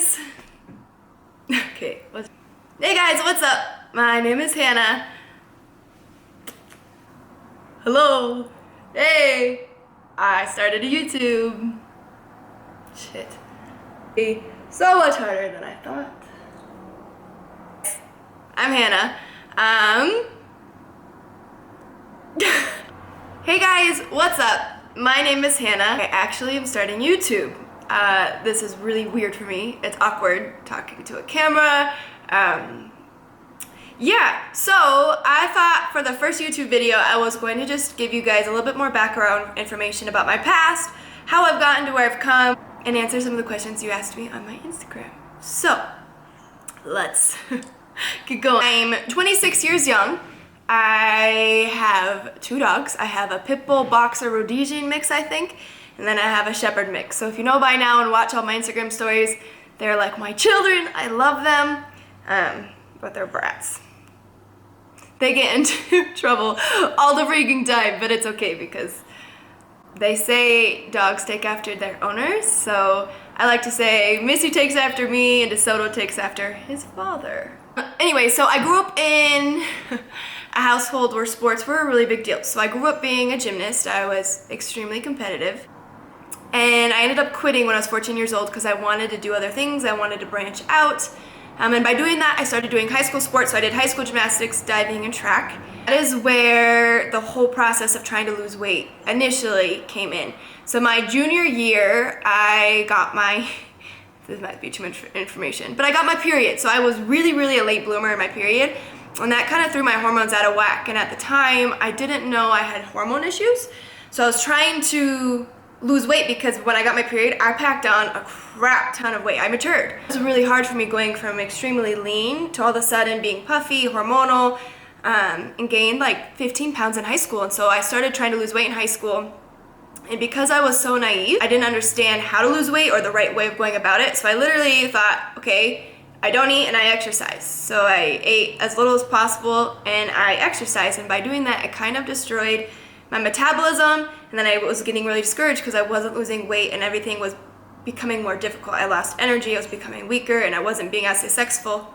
guys! Okay, hey guys, what's up? My name is Hannah. Hello. Hey! I started a YouTube. Shit. So much harder than I thought. I'm Hannah. Hey guys, what's up? My name is Hannah. I actually am starting YouTube. This is really weird for me. It's awkward talking to a camera. Yeah, so I thought for the first YouTube video I was going to just give you guys a little bit more background information about my past, how I've gotten to where I've come, and answer some of the questions you asked me on my Instagram. So, let's get going. I'm 26 years young. I have 2 dogs. I have a pit bull boxer Rhodesian mix, I think, and then I have a shepherd mix. So if you know by now and watch all my Instagram stories, they're like my children. I love them, but they're brats. They get into trouble all the freaking time, but it's okay because they say dogs take after their owners. So I like to say Missy takes after me and DeSoto takes after his father. Anyway, so I grew up in a household where sports were a really big deal. So I grew up being a gymnast. I was extremely competitive. And I ended up quitting when I was 14 years old because I wanted to do other things. I wanted to branch out. And by doing that, I started doing high school sports. So I did high school gymnastics, diving, and track. That is where the whole process of trying to lose weight initially came in. So my junior year, I got my, this might be too much information, but I got my period. So I was really, really a late bloomer in my period. And that kind of threw my hormones out of whack. And at the time, I didn't know I had hormone issues. So I was trying to lose weight because when I got my period, I packed on a crap ton of weight. I matured. It was really hard for me going from extremely lean to all of a sudden being puffy, hormonal, and gained like 15 pounds in high school. And so I started trying to lose weight in high school. And because I was so naive, I didn't understand how to lose weight or the right way of going about it. So I literally thought, okay, I don't eat and I exercise. So I ate as little as possible and I exercised. And by doing that, I kind of destroyed my metabolism. And then I was getting really discouraged because I wasn't losing weight and everything was becoming more difficult. I lost energy, I was becoming weaker, and I wasn't being as successful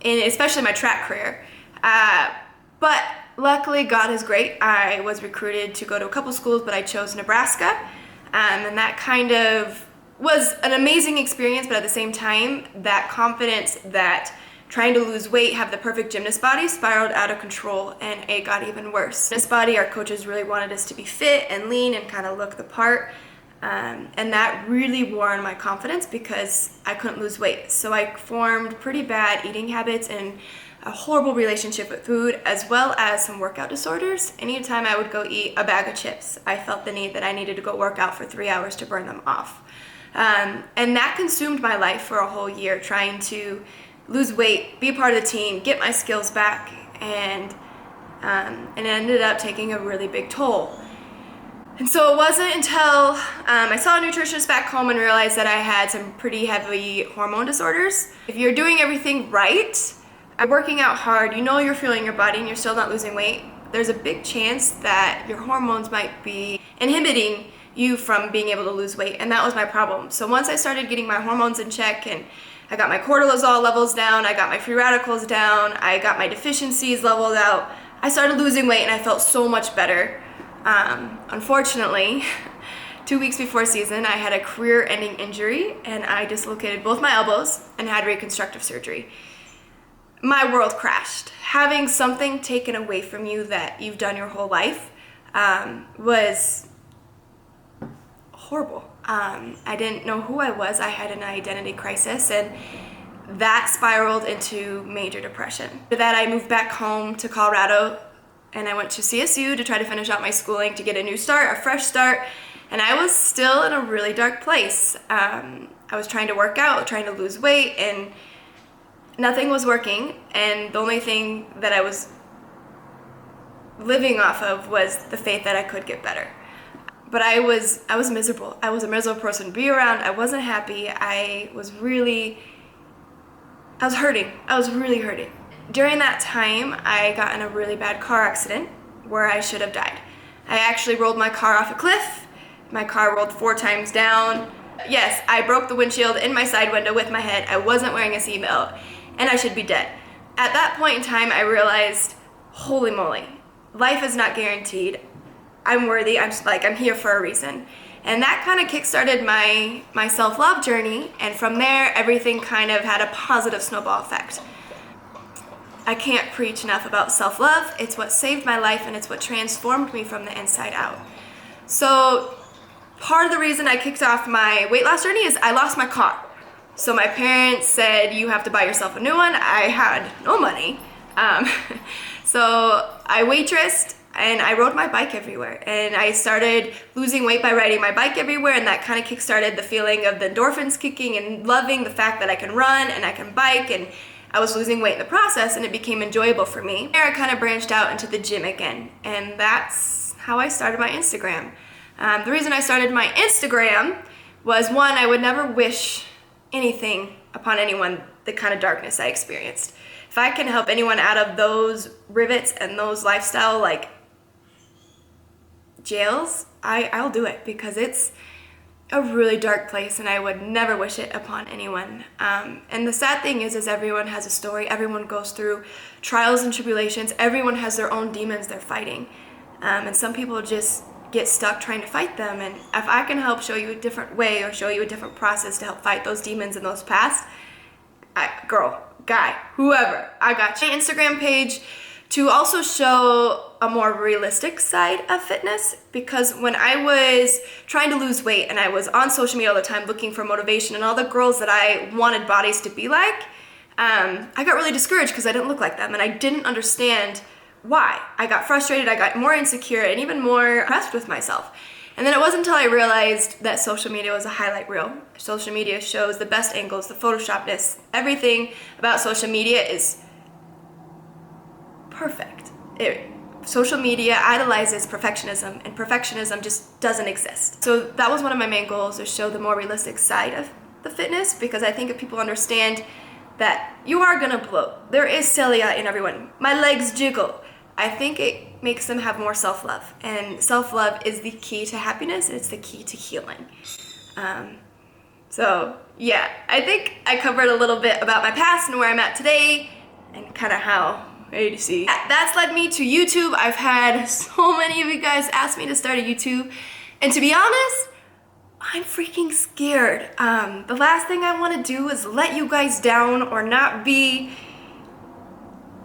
in especially my track career. But luckily, God is great. I was recruited to go to a couple schools, but I chose Nebraska. And that kind of was an amazing experience, but at the same time, that confidence that trying to lose weight, have the perfect gymnast body, spiraled out of control, and it got even worse. Gymnast body, our coaches really wanted us to be fit and lean and kind of look the part. And that really wore on my confidence because I couldn't lose weight. So I formed pretty bad eating habits and a horrible relationship with food, as well as some workout disorders. Anytime I would go eat a bag of chips, I felt the need that I needed to go work out for 3 hours to burn them off. And that consumed my life for a whole year, trying to lose weight, be part of the team, get my skills back, and it ended up taking a really big toll. And so it wasn't until I saw a nutritionist back home and realized that I had some pretty heavy hormone disorders. If you're doing everything right, working out hard, you know you're fueling your body and you're still not losing weight, there's a big chance that your hormones might be inhibiting you from being able to lose weight, and that was my problem. So once I started getting my hormones in check and I got my cortisol levels down, I got my free radicals down, I got my deficiencies leveled out, I started losing weight and I felt so much better. Unfortunately, 2 weeks before season, I had a career-ending injury and I dislocated both my elbows and had reconstructive surgery. My world crashed. Having something taken away from you that you've done your whole life was horrible. I didn't know who I was. I had an identity crisis, and that spiraled into major depression. After that, I moved back home to Colorado, and I went to CSU to try to finish out my schooling to get a new start, a fresh start, and I was still in a really dark place. I was trying to work out, trying to lose weight, and nothing was working, and the only thing that I was living off of was the faith that I could get better. But I was miserable. I was a miserable person to be around. I wasn't happy. I was hurting. I was really hurting. During that time, I got in a really bad car accident where I should have died. I actually rolled my car off a cliff. My car rolled 4 times down. Yes, I broke the windshield in my side window with my head. I wasn't wearing a seatbelt, and I should be dead. At that point in time, I realized, holy moly, life is not guaranteed. I'm worthy. I'm here for a reason. And that kind of kickstarted my self-love journey, and from there, everything kind of had a positive snowball effect. I can't preach enough about self-love. It's what saved my life, and it's what transformed me from the inside out. So part of the reason I kicked off my weight loss journey is I lost my car. So my parents said, you have to buy yourself a new one. I had no money. So I waitressed, and I rode my bike everywhere. And I started losing weight by riding my bike everywhere, and that kind of kickstarted the feeling of the endorphins kicking and loving the fact that I can run and I can bike, and I was losing weight in the process, and it became enjoyable for me. There I kind of branched out into the gym again, and that's how I started my Instagram. The reason I started my Instagram was, one, I would never wish anything upon anyone, the kind of darkness I experienced. If I can help anyone out of those rivets and those lifestyle like jails, I'll do it, because it's a really dark place and I would never wish it upon anyone. And the sad thing is everyone has a story. Everyone goes through trials and tribulations. Everyone has their own demons they're fighting. And some people just get stuck trying to fight them. And if I can help show you a different way or show you a different process to help fight those demons in those past, girl, guy, whoever, I got you. My Instagram page to also show a more realistic side of fitness, because when I was trying to lose weight and I was on social media all the time looking for motivation and all the girls that I wanted bodies to be like, I got really discouraged because I didn't look like them, and I didn't understand why. I got frustrated, I got more insecure, and even more impressed with myself. And then it wasn't until I realized that social media was a highlight reel. Social media shows the best angles, the photoshoppedness, everything about social media is perfect. Social media idolizes perfectionism, and perfectionism just doesn't exist. So that was one of my main goals, to show the more realistic side of the fitness, because I think if people understand that you are gonna bloat, there is celiac in everyone, my legs jiggle, I think it makes them have more self-love. And self-love is the key to happiness, and it's the key to healing. So yeah, I think I covered a little bit about my past and where I'm at today, and kind of how to see. That's led me to YouTube. I've had so many of you guys ask me to start a YouTube, and to be honest, I'm freaking scared. The last thing I want to do is let you guys down or not be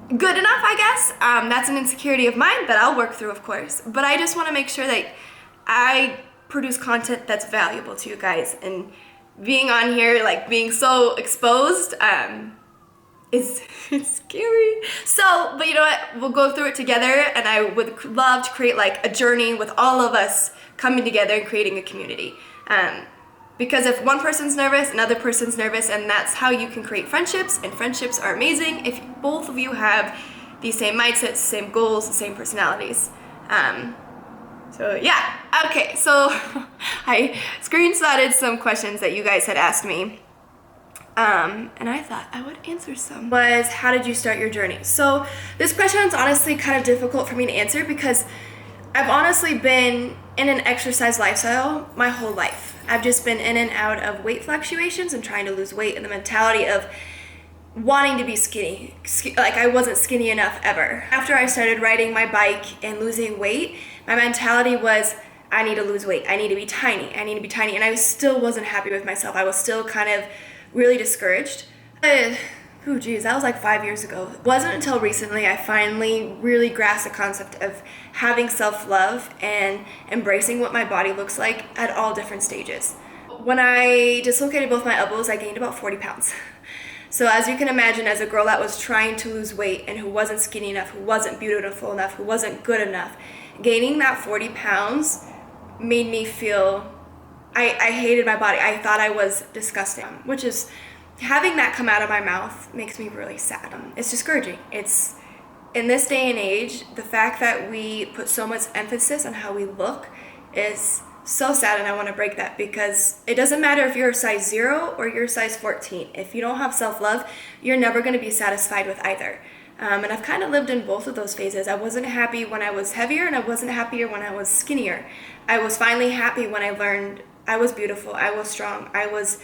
good enough, I guess. That's an insecurity of mine that I'll work through, of course, but I just want to make sure that I produce content that's valuable to you guys. And being on here, like being so exposed, it's scary. So, but you know what, we'll go through it together, and I would love to create like a journey with all of us coming together and creating a community. Because if one person's nervous, another person's nervous, and that's how you can create friendships, and friendships are amazing if both of you have the same mindsets, same goals, the same personalities. So yeah, okay, so I screenshotted some questions that you guys had asked me. And I thought I would answer some. Was, how did you start your journey? So this question is honestly kind of difficult for me to answer, because I've honestly been in an exercise lifestyle my whole life. I've just been in and out of weight fluctuations and trying to lose weight, and the mentality of wanting to be skinny. Like I wasn't skinny enough ever. After I started riding my bike and losing weight, my mentality was, I need to lose weight. I need to be tiny. I need to be tiny. And I still wasn't happy with myself. I was still kind of really discouraged. Oh geez, that was like 5 years ago. It wasn't until recently I finally really grasped the concept of having self-love and embracing what my body looks like at all different stages. When I dislocated both my elbows, I gained about 40 pounds. So as you can imagine, as a girl that was trying to lose weight and who wasn't skinny enough, who wasn't beautiful enough, who wasn't good enough, gaining that 40 pounds made me feel, I hated my body. I thought I was disgusting, which is, having that come out of my mouth makes me really sad. It's discouraging. It's, in this day and age, the fact that we put so much emphasis on how we look is so sad, and I want to break that, because it doesn't matter if you're a size 0 or you're a size 14. If you don't have self-love, you're never going to be satisfied with either. And I've kind of lived in both of those phases. I wasn't happy when I was heavier, and I wasn't happier when I was skinnier. I was finally happy when I learned I was beautiful, I was strong, I was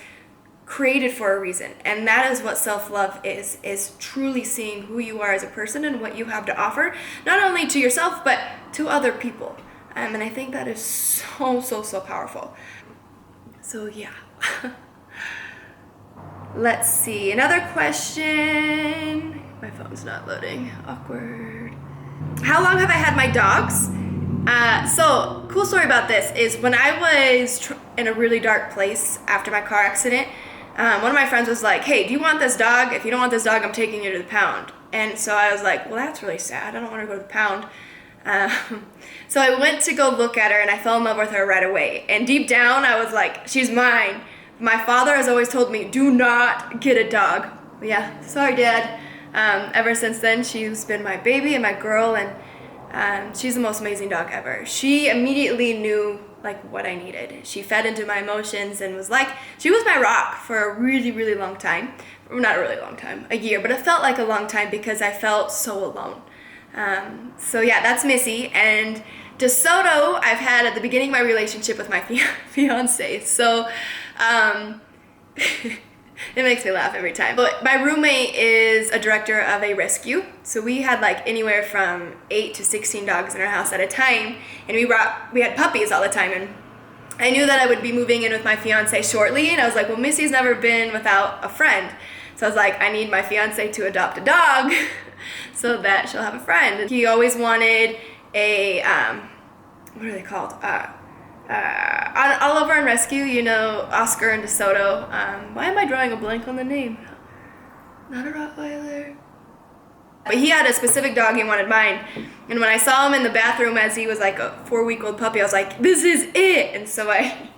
created for a reason. And that is what self-love is truly seeing who you are as a person and what you have to offer, not only to yourself, but to other people. And I think that is so powerful. So yeah. Let's see, another question. My phone's not loading, awkward. How long have I had my dogs? So, cool story about this is when I was in a really dark place after my car accident, one of my friends was like, hey, do you want this dog? If you don't want this dog, I'm taking you to the pound. And so I was like, well, that's really sad. I don't want to go to the pound. So I went to go look at her and I fell in love with her right away. And deep down, I was like, she's mine. My father has always told me, do not get a dog. But yeah, sorry, Dad. Ever since then, she's been my baby and my girl, and she's the most amazing dog ever. She immediately knew like what I needed. She fed into my emotions and was like, she was my rock for a really long time. Not a really long time, a year, but it felt like a long time because I felt so alone. So yeah, that's Missy. And DeSoto, I've had at the beginning of my relationship with my fiance. So it makes me laugh every time. But my roommate is a director of a rescue. So we had like anywhere from 8 to 16 dogs in our house at a time. And we had puppies all the time. And I knew that I would be moving in with my fiance shortly. And I was like, well, Missy's never been without a friend. So I was like, I need my fiance to adopt a dog so that she'll have a friend. He always wanted a, what are they called? All over on Rescue, you know, Oscar and DeSoto. Why am I drawing a blank on the name? Not a Rottweiler. But he had a specific dog he wanted mine. And when I saw him in the bathroom as he was like a 4-week-old puppy, I was like, this is it. And so I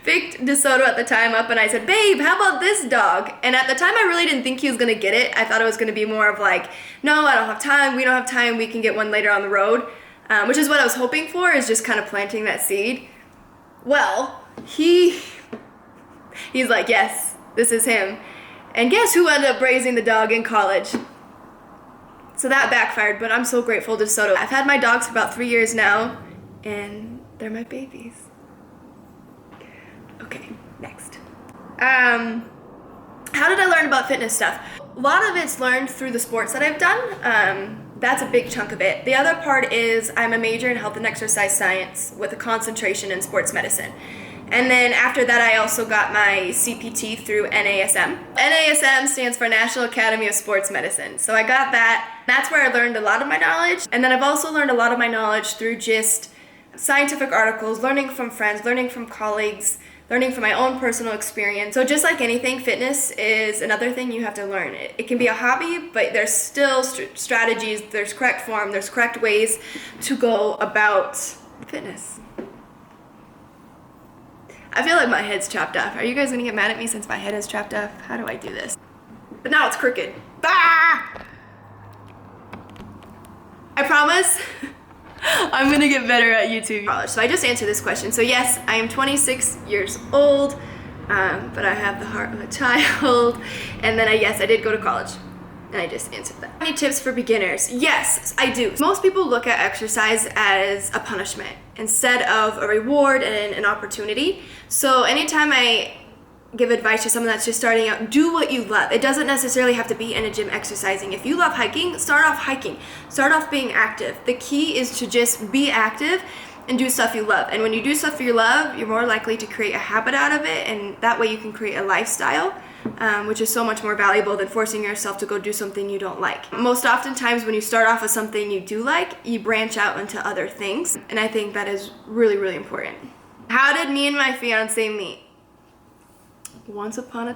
picked DeSoto at the time up and I said, babe, how about this dog? And at the time I really didn't think he was gonna get it. I thought it was gonna be more of like, no, I don't have time, we don't have time, we can get one later on the road. Which is what I was hoping for, is just kind of planting that seed. Well, he's like, yes, this is him. And guess who ended up raising the dog in college? So that backfired, but I'm so grateful to DeSoto. I've had my dogs for about 3 years now, and they're my babies. Okay, next. How did I learn about fitness stuff? A lot of it's learned through the sports that I've done. That's a big chunk of it. The other part is I'm a major in health and exercise science with a concentration in sports medicine. And then after that, I also got my CPT through NASM. NASM stands for National Academy of Sports Medicine. So I got that. That's where I learned a lot of my knowledge. And then I've also learned a lot of my knowledge through just scientific articles, learning from friends, learning from colleagues, learning from my own personal experience. So just like anything, fitness is another thing you have to learn. It can be a hobby, but there's still strategies, there's correct form, there's correct ways to go about fitness. I feel like my head's chopped off. Are you guys gonna get mad at me since my head is chopped off? How do I do this? But now it's crooked. Ah! I promise I'm gonna get better at YouTube. So I just answered this question. So yes, I am 26 years old, but I have the heart of a child. And then yes, I did go to college. And I just answered that. Any tips for beginners? Yes, I do. Most people look at exercise as a punishment instead of a reward and an opportunity. So anytime I give advice to someone that's just starting out, do what you love. It doesn't necessarily have to be in a gym exercising. If you love hiking, start off hiking. Start off being active. The key is to just be active and do stuff you love. And when you do stuff you love, you're more likely to create a habit out of it, and that way you can create a lifestyle, which is so much more valuable than forcing yourself to go do something you don't like. Most oftentimes when you start off with something you do like, you branch out into other things, and I think that is really important. How did me and my fiance meet? Once upon a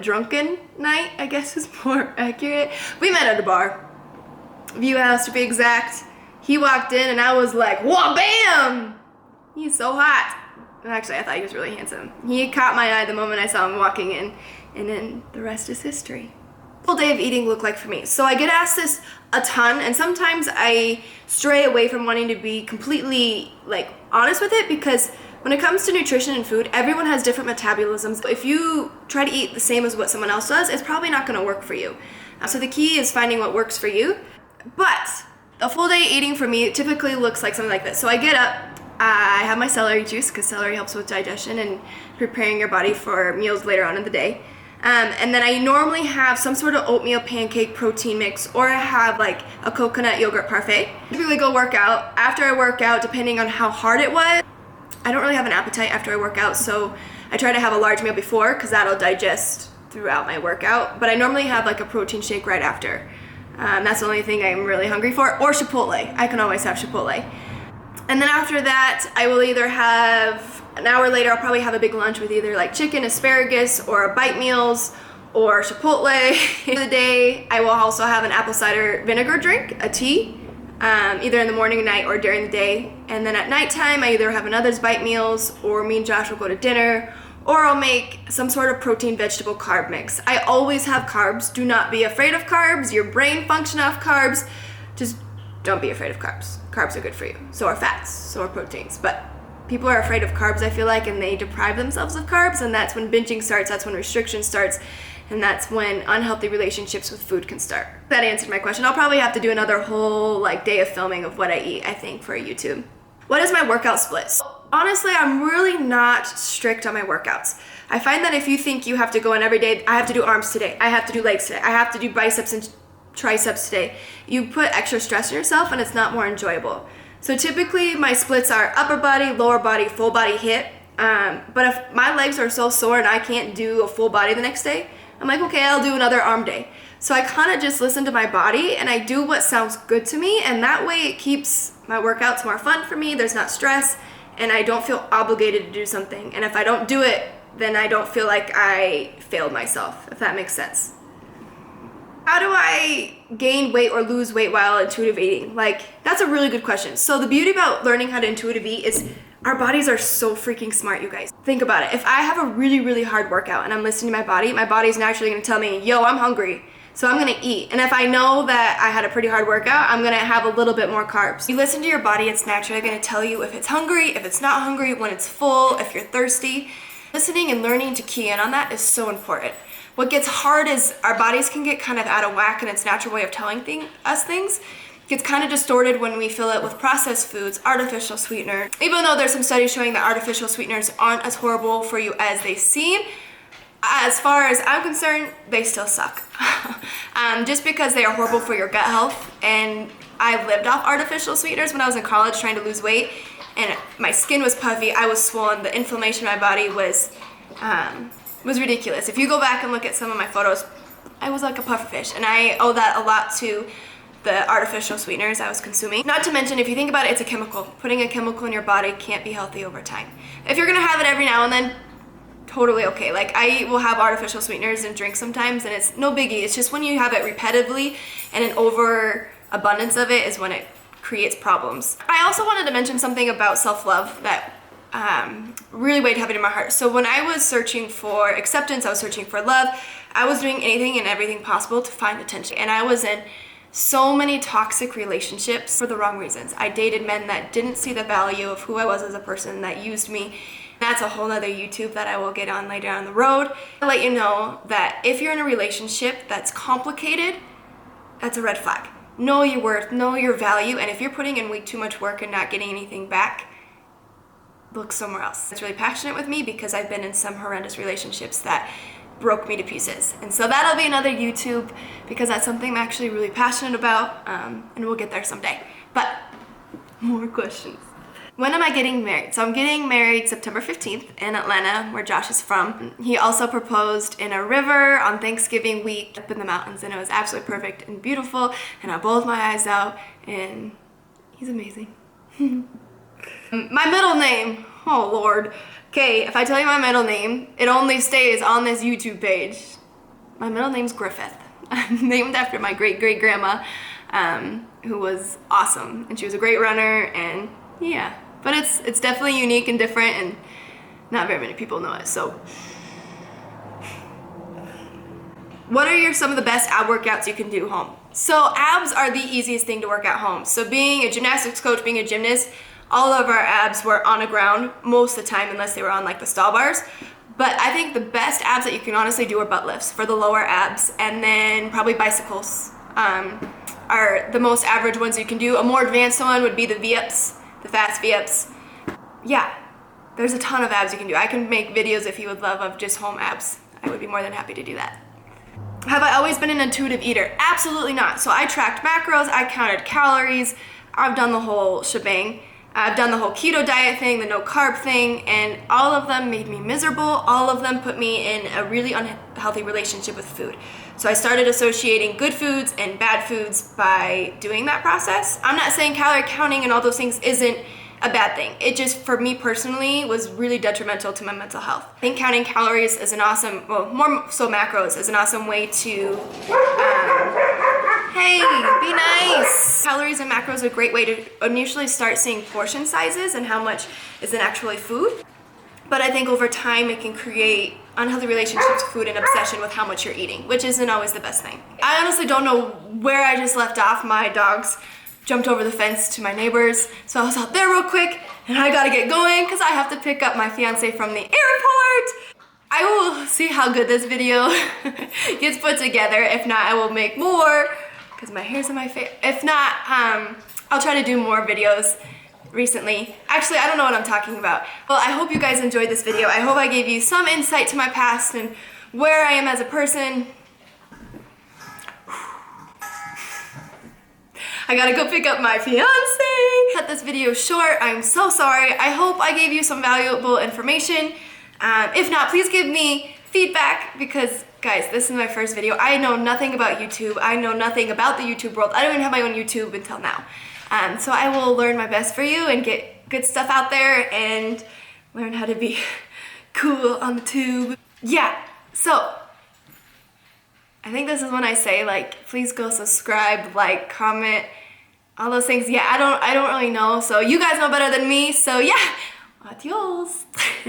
drunken night, I guess is more accurate. We met at a bar, View House to be exact. He walked in and I was like, whoa, bam! He's so hot. Actually, I thought he was really handsome. He caught my eye the moment I saw him walking in, and then the rest is history. What day of eating look like for me? So I get asked this a ton, and sometimes I stray away from wanting to be completely honest with it, because when it comes to nutrition and food, everyone has different metabolisms. If you try to eat the same as what someone else does, it's probably not gonna work for you. So the key is finding what works for you. But a full day eating for me typically looks like something like this. So I get up, I have my celery juice because celery helps with digestion and preparing your body for meals later on in the day. And then I normally have some sort of oatmeal pancake protein mix, or I have like a coconut yogurt parfait. I typically go work out. After I work out, depending on how hard it was, I don't really have an appetite after I work out, so I try to have a large meal before because that'll digest throughout my workout. But I normally have like a protein shake right after. That's the only thing I'm really hungry for, or Chipotle. I can always have Chipotle. And then after that, I will either have, an hour later, I'll probably have a big lunch with either like chicken, asparagus, or bite meals, or Chipotle. For the day, I will also have an apple cider vinegar drink, a tea, either in the morning, night, or during the day. And then at nighttime, I either have another's bite meals, or me and Josh will go to dinner, or I'll make some sort of protein, vegetable, carb mix. I always have carbs. Do not be afraid of carbs. Your brain functions off carbs. Just don't be afraid of carbs. Carbs are good for you. So are fats, so are proteins. But people are afraid of carbs, I feel like, and they deprive themselves of carbs, and that's when binging starts, that's when restriction starts, and that's when unhealthy relationships with food can start. That answered my question. I'll probably have to do another whole like day of filming of what I eat, I think, for YouTube. What is my workout split? Honestly, I'm really not strict on my workouts. I find that if you think you have to go in every day, I have to do arms today, I have to do legs today, I have to do biceps and triceps today, you put extra stress on yourself and it's not more enjoyable. So typically my splits are upper body, lower body, full body HIIT. But if my legs are so sore and I can't do a full body the next day, I'm like, okay, I'll do another arm day. So I kind of just listen to my body and I do what sounds good to me, and that way it keeps my workouts more fun for me. There's not stress and I don't feel obligated to do something. And if I don't do it, then I don't feel like I failed myself, if that makes sense. How do I gain weight or lose weight while intuitive eating? Like, that's a really good question. So the beauty about learning how to intuitive eat is our bodies are so freaking smart, you guys. Think about it. If I have a really, really hard workout and I'm listening to my body's naturally gonna tell me, yo, I'm hungry, so I'm gonna eat. And if I know that I had a pretty hard workout, I'm gonna have a little bit more carbs. You listen to your body, it's naturally gonna tell you if it's hungry, if it's not hungry, when it's full, if you're thirsty. Listening and learning to key in on that is so important. What gets hard is our bodies can get kind of out of whack in its natural way of telling us things. It gets kind of distorted when we fill it with processed foods, artificial sweetener. Even though there's some studies showing that artificial sweeteners aren't as horrible for you as they seem, as far as I'm concerned, they still suck. Just because they are horrible for your gut health. And I lived off artificial sweeteners when I was in college trying to lose weight, and my skin was puffy, I was swollen, the inflammation in my body was ridiculous. If you go back and look at some of my photos, I was like a pufferfish, and I owe that a lot to the artificial sweeteners I was consuming. Not to mention, if you think about it, it's a chemical. Putting a chemical in your body can't be healthy over time. If you're gonna have it every now and then, totally okay. Like, I will have artificial sweeteners in drinks sometimes, and it's no biggie. It's just when you have it repetitively and an overabundance of it is when it creates problems. I also wanted to mention something about self-love that really weighed heavy in my heart. So when I was searching for acceptance, I was searching for love, I was doing anything and everything possible to find attention. And I was in so many toxic relationships for the wrong reasons. I dated men that didn't see the value of who I was as a person, that used me. That's a whole nother YouTube that I will get on later down the road. I'll let you know that if you're in a relationship that's complicated, that's a red flag. Know your worth, know your value, and if you're putting in way too much work and not getting anything back, look somewhere else. It's really passionate with me because I've been in some horrendous relationships that broke me to pieces. And so that'll be another YouTube because that's something I'm actually really passionate about, and we'll get there someday. But more questions. When am I getting married? So I'm getting married September 15th in Atlanta, where Josh is from. He also proposed in a river on Thanksgiving week up in the mountains, and it was absolutely perfect and beautiful, and I bawled my eyes out, and he's amazing. My middle name, oh Lord. Okay, if I tell you my middle name, it only stays on this YouTube page. My middle name's Griffith. I'm named after my great-great-grandma, who was awesome, and she was a great runner, and yeah. But it's definitely unique and different, and not very many people know it, so. What are some of the best ab workouts you can do home? So abs are the easiest thing to work at home. So being a gymnastics coach, being a gymnast, all of our abs were on the ground most of the time, unless they were on like the stall bars. But I think the best abs that you can honestly do are butt lifts for the lower abs, and then probably bicycles are the most average ones you can do. A more advanced one would be the V-ups, the fast V-ups. yeah, there's a ton of abs you can do. I can make videos if you would love of just home abs. I would be more than happy to do that. Have I always been an intuitive eater? Absolutely not. So I tracked macros, I counted calories, I've done the whole shebang. I've done the whole keto diet thing, the no carb thing, and all of them made me miserable. All of them put me in a really unhealthy relationship with food. So I started associating good foods and bad foods by doing that process. I'm not saying calorie counting and all those things isn't a bad thing. It just, for me personally, was really detrimental to my mental health. I think counting calories is an awesome, well, more so macros, is an awesome way to, hey, be nice. Calories and macros are a great way to initially start seeing portion sizes and how much is in actually food. But I think over time it can create unhealthy relationships with food and obsession with how much you're eating, which isn't always the best thing. I honestly don't know where I just left off. My dogs jumped over the fence to my neighbors, so I was out there real quick and I gotta get going because I have to pick up my fiance from the airport. I will see how good this video gets put together. If not, I will make more because my hair's in my face. If not, I'll try to do more videos recently. Actually, I don't know what I'm talking about. Well, I hope you guys enjoyed this video. I hope I gave you some insight to my past and where I am as a person. I gotta go pick up my fiance. Cut this video short. I'm so sorry. I hope I gave you some valuable information. If not, please give me feedback because, guys, this is my first video. I know nothing about YouTube. I know nothing about the YouTube world. I don't even have my own YouTube until now. So I will learn my best for you and get good stuff out there and learn how to be cool on the tube. Yeah, so I think this is when I say, like, please go subscribe, like, comment, all those things. Yeah, I don't really know. So you guys know better than me. So yeah, adios.